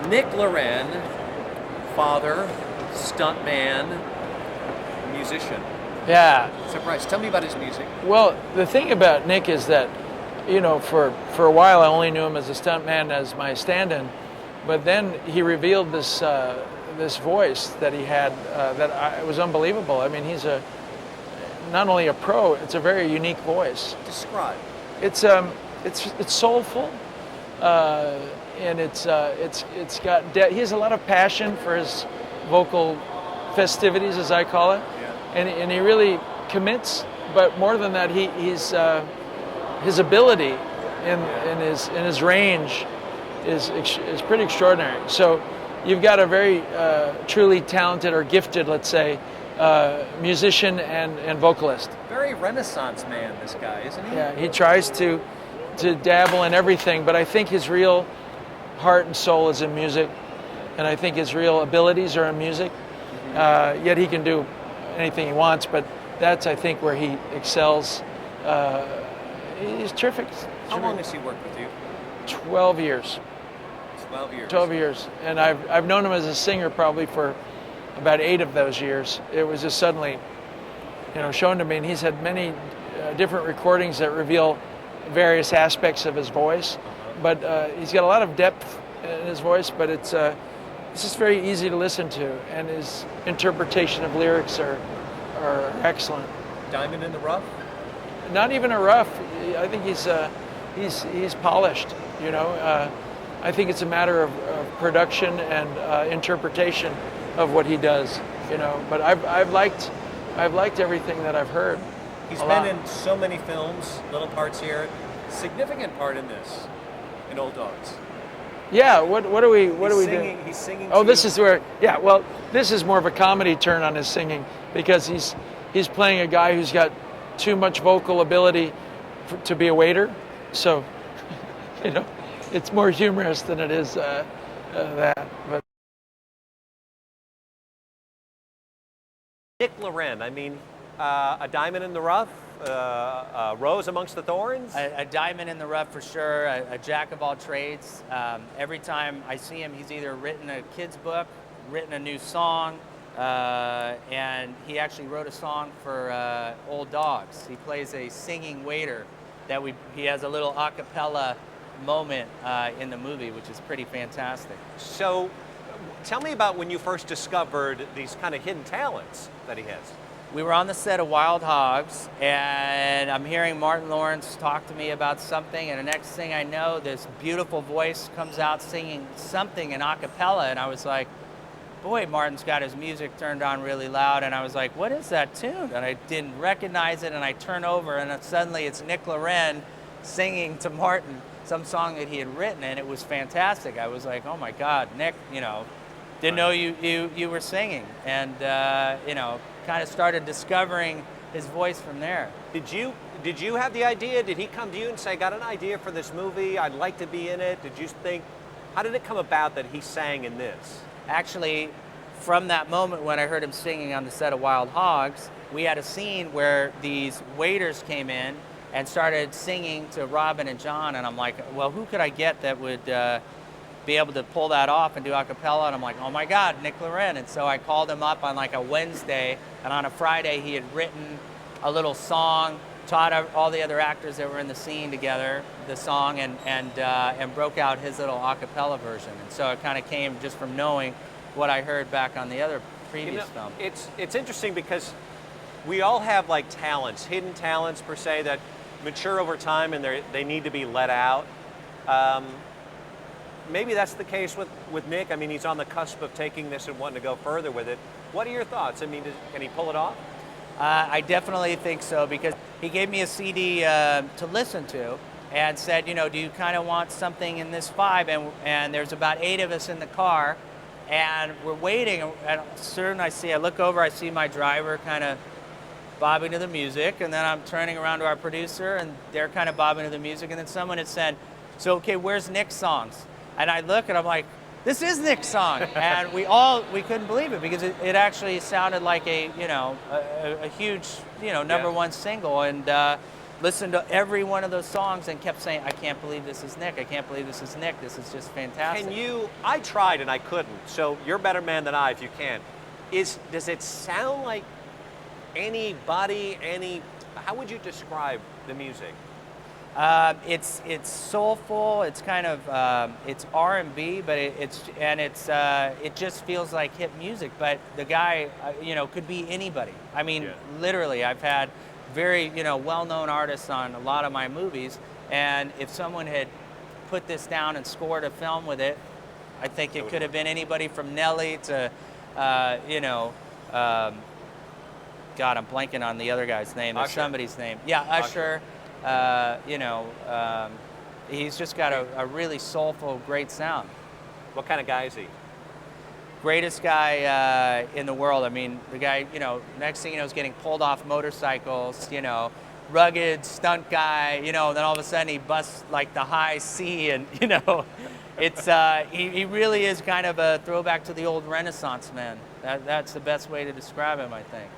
Nick Loren, father, stuntman, musician. Yeah. Surprise. Tell me about his music. Well, the thing about Nick is that, for a while I only knew him as a stuntman, as my stand-in, but then he revealed this voice that he had it was unbelievable. I mean, he's not only a pro, it's a very unique voice. Describe. It's soulful, and it's got he has a lot of passion for his vocal festivities, as I call it, and he really commits. But more than that, he's his ability in his range is pretty extraordinary. So you've got a very truly talented or gifted, let's say, musician and vocalist. Very Renaissance man, this guy, isn't he? Yeah, he tries to dabble in everything, but I think his real heart and soul is in music, and I think his real abilities are in music. Yet he can do anything he wants, but that's, I think, where he excels. He's terrific. How long has he worked with you? 12 years. 12 years. 12 years, and I've known him as a singer probably for about 8 of those years. It was just suddenly, shown to me, and he's had many different recordings that reveal various aspects of his voice, but he's got a lot of depth in his voice, but it's just very easy to listen to, and his interpretation of lyrics are excellent. Diamond in the rough? Not even a rough. I think he's polished. I think it's a matter of production and interpretation of what he does. But I've liked everything that I've heard. He's been in so many films, little parts here. Significant part in this, in Old Dogs. Yeah. What are we doing? He's singing. Oh, this is where. Yeah. Well, this is more of a comedy turn on his singing, because he's playing a guy who's got too much vocal ability to be a waiter. So, it's more humorous than it is that. But Nick Loren, I mean, a diamond in the rough, a rose amongst the thorns? A diamond in the rough for sure, a jack of all trades. Every time I see him, he's either written a kid's book, written a new song, and he actually wrote a song for Old Dogs. He plays a singing waiter he has a little a cappella moment in the movie, which is pretty fantastic. So tell me about when you first discovered these kind of hidden talents that he has. We were on the set of Wild Hogs, and I'm hearing Martin Lawrence talk to me about something, and the next thing I know, this beautiful voice comes out singing something in a cappella, and I was like, boy, Martin's got his music turned on really loud, and I was like, what is that tune? And I didn't recognize it, and I turn over, and suddenly it's Nick Loren singing to Martin some song that he had written, and it was fantastic. I was like, oh my God, Nick, didn't know you were singing, and kind of started discovering his voice from there. Did you have the idea? Did he come to you and say, I got an idea for this movie, I'd like to be in it? Did you think, how did it come about that he sang in this? Actually, from that moment when I heard him singing on the set of Wild Hogs, we had a scene where these waiters came in and started singing to Robin and John, and I'm like, well, who could I get that would be able to pull that off and do a cappella? And I'm like, oh my God, Nick Loren. And so I called him up on like a Wednesday, and on a Friday he had written a little song, taught all the other actors that were in the scene together the song, and broke out his little a cappella version. And so it kind of came just from knowing what I heard back on the other previous film. It's interesting because we all have like talents, hidden talents per se, that mature over time and they need to be let out. Maybe that's the case with Nick. I mean, he's on the cusp of taking this and wanting to go further with it. What are your thoughts? I mean, can he pull it off? I definitely think so, because he gave me a CD to listen to and said, do you kind of want something in this vibe? And there's about 8 of us in the car, and we're waiting. And soon I look over, I see my driver kind of bobbing to the music, and then I'm turning around to our producer, and they're kind of bobbing to the music, and then someone had said, so okay, where's Nick's songs? And I look and I'm like, this is Nick's song. And we couldn't believe it, because it actually sounded like a huge, number one single. And listened to every one of those songs and kept saying, I can't believe this is Nick. I can't believe this is Nick. This is just fantastic. Can you, I tried and I couldn't, so you're a better man than I if you can. Does it sound like anybody, how would you describe the music? It's soulful. It's kind of it's R&B, but it just feels like hip music. But the guy, could be anybody. I mean, literally, I've had very well-known artists on a lot of my movies, and if someone had put this down and scored a film with it, I think it could have been anybody from Nelly to God, I'm blanking on the other guy's name. There's somebody's name. Yeah, Usher. He's just got a really soulful, great sound. What kind of guy is he? Greatest guy in the world. I mean, the guy, next thing you know, is getting pulled off motorcycles, rugged stunt guy, then all of a sudden he busts like the high C, and, it's, he really is kind of a throwback to the old Renaissance man. That's the best way to describe him, I think.